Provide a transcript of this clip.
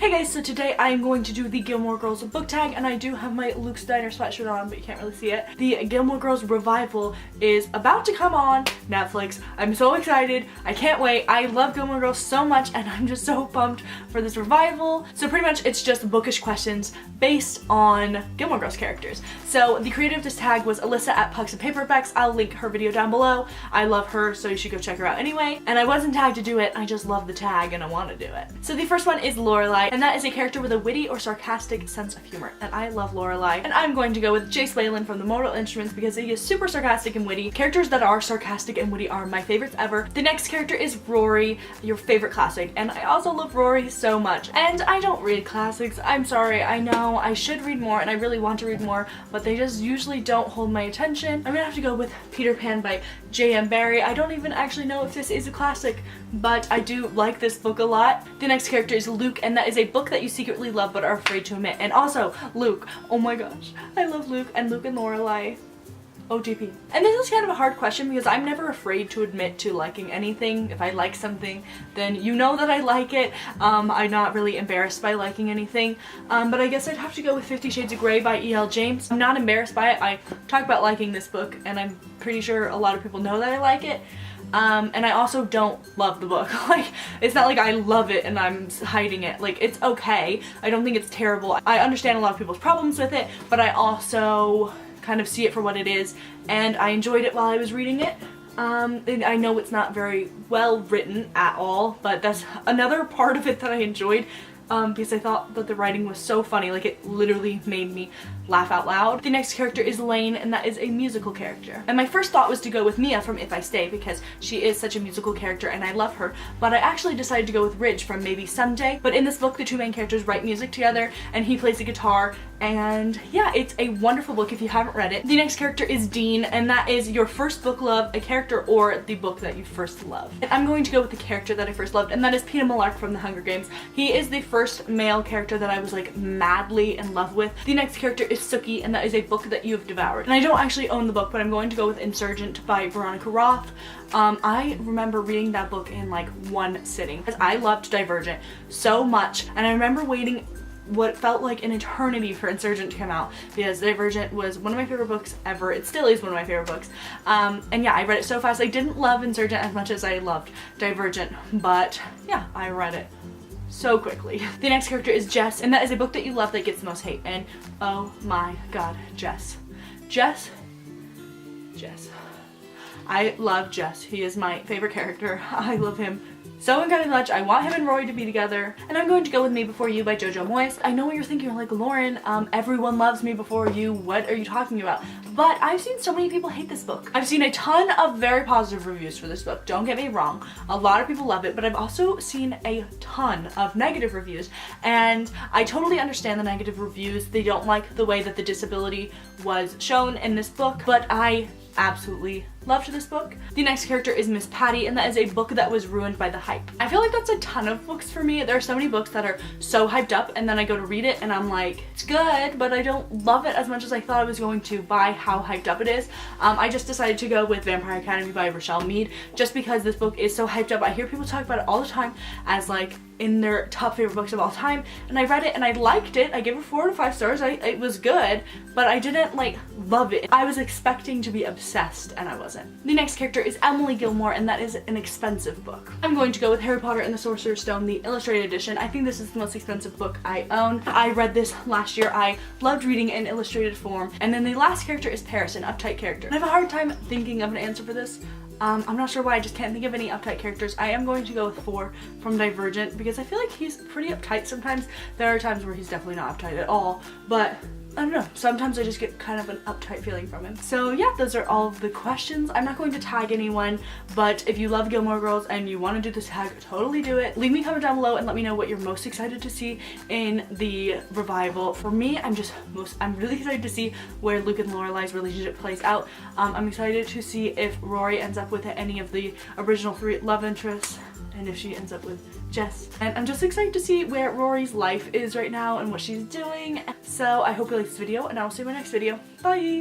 Hey guys, so today I am going to do the Gilmore Girls book tag, and I do have my Luke's Diner sweatshirt on, but you can't really see it. The Gilmore Girls revival is about to come on Netflix. I'm so excited. I can't wait. I love Gilmore Girls so much, and I'm just so pumped for this revival. So pretty much it's just bookish questions based on Gilmore Girls characters. So the creator of this tag was Alyssa at Pucks and Paperbacks. I'll link her video down below. I love her, so you should go check her out anyway. And I wasn't tagged to do it. I just love the tag and I want to do it. So the first one is Lorelai, and that is a character with a witty or sarcastic sense of humor. And I love Lorelai. And I'm going to go with Jace Whalen from the Mortal Instruments because he is super sarcastic and witty. Characters that are sarcastic and witty are my favorites ever. The next character is Rory, your favorite classic. And I also love Rory so much. And I don't read classics. I'm sorry. I know I should read more and I really want to read more, but they just usually don't hold my attention. I'm gonna have to go with Peter Pan by J.M. Barrie. I don't even actually know if this is a classic, but I do like this book a lot. The next character is Luke, and that is a book that you secretly love but are afraid to admit. And also Luke, oh my gosh, I love Luke and Lorelai. OTP. And this is kind of a hard question because I'm never afraid to admit to liking anything. If I like something, then you know that I like it. I'm not really embarrassed by liking anything. But I guess I'd have to go with 50 Shades of Grey by E.L. James. I'm not embarrassed by it. I talk about liking this book and I'm pretty sure a lot of people know that I like it. And I also don't love the book. Like, it's not like I love it and I'm hiding it. Like, it's okay. I don't think it's terrible. I understand a lot of people's problems with it, but I also kind of see it for what it is, and I enjoyed it while I was reading it. And I know it's not very well written at all, but that's another part of it that I enjoyed. Because I thought that the writing was so funny, like it literally made me laugh out loud. The next character is Lane, and that is a musical character. And my first thought was to go with Mia from If I Stay because she is such a musical character and I love her, but I actually decided to go with Ridge from Maybe Someday. But in this book, the two main characters write music together and he plays the guitar, and yeah, it's a wonderful book if you haven't read it. The next character is Dean, and that is your first book love, a character or the book that you first love. And I'm going to go with the character that I first loved, and that is Peeta Mellark from The Hunger Games. He is the first male character that I was like madly in love with. The next character is Sookie, and that is a book that you have devoured. And I don't actually own the book, but I'm going to go with Insurgent by Veronica Roth. I remember reading that book in like one sitting because I loved Divergent so much, and I remember waiting what felt like an eternity for Insurgent to come out because Divergent was one of my favorite books ever. It still is one of my favorite books. And yeah, I read it so fast. I didn't love Insurgent as much as I loved Divergent, but yeah, I read it so quickly. The next character is Jess, and that is a book that you love that gets the most hate. And oh my god, Jess. I love Jess. He is my favorite character. I love him so incredibly much. I want him and Rory to be together. And I'm going to go with Me Before You by Jojo Moyes. I know what you're thinking. You're like, Lauren, everyone loves Me Before You. What are you talking about? But I've seen so many people hate this book. I've seen a ton of very positive reviews for this book. Don't get me wrong. A lot of people love it, but I've also seen a ton of negative reviews. And I totally understand the negative reviews. They don't like the way that the disability was shown in this book, but I absolutely loved this book. The next character is Miss Patty, and that is a book that was ruined by the hype. I feel like that's a ton of books for me. There are so many books that are so hyped up and then I go to read it and I'm like, it's good, but I don't love it as much as I thought I was going to by how hyped up it is. I just decided to go with Vampire Academy by Rochelle Mead just because this book is so hyped up. I hear people talk about it all the time as like in their top favorite books of all time, and I read it and I liked it. I gave it 4 out of 5 stars. It was good, but I didn't like love it. I was expecting to be obsessed and I wasn't. The next character is Emily Gilmore, and that is an expensive book. I'm going to go with Harry Potter and the Sorcerer's Stone, the illustrated edition. I think this is the most expensive book I own. I read this last year. I loved reading in illustrated form. And then the last character is Paris, an uptight character. I have a hard time thinking of an answer for this. I'm not sure why, I just can't think of any uptight characters. I am going to go with 4 from Divergent because I feel like he's pretty uptight sometimes. There are times where he's definitely not uptight at all, but I don't know, sometimes I just get kind of an uptight feeling from him. So yeah, those are all of the questions. I'm not going to tag anyone, but if you love Gilmore Girls and you want to do this tag, totally do it. Leave me a comment down below and let me know what you're most excited to see in the revival. For me, I'm really excited to see where Luke and Lorelai's relationship plays out. I'm excited to see if Rory ends up with any of the original 3 love interests, and if she ends up with Jess. And I'm just excited to see where Rory's life is right now and what she's doing. So I hope you like this video, and I will see you in my next video. Bye!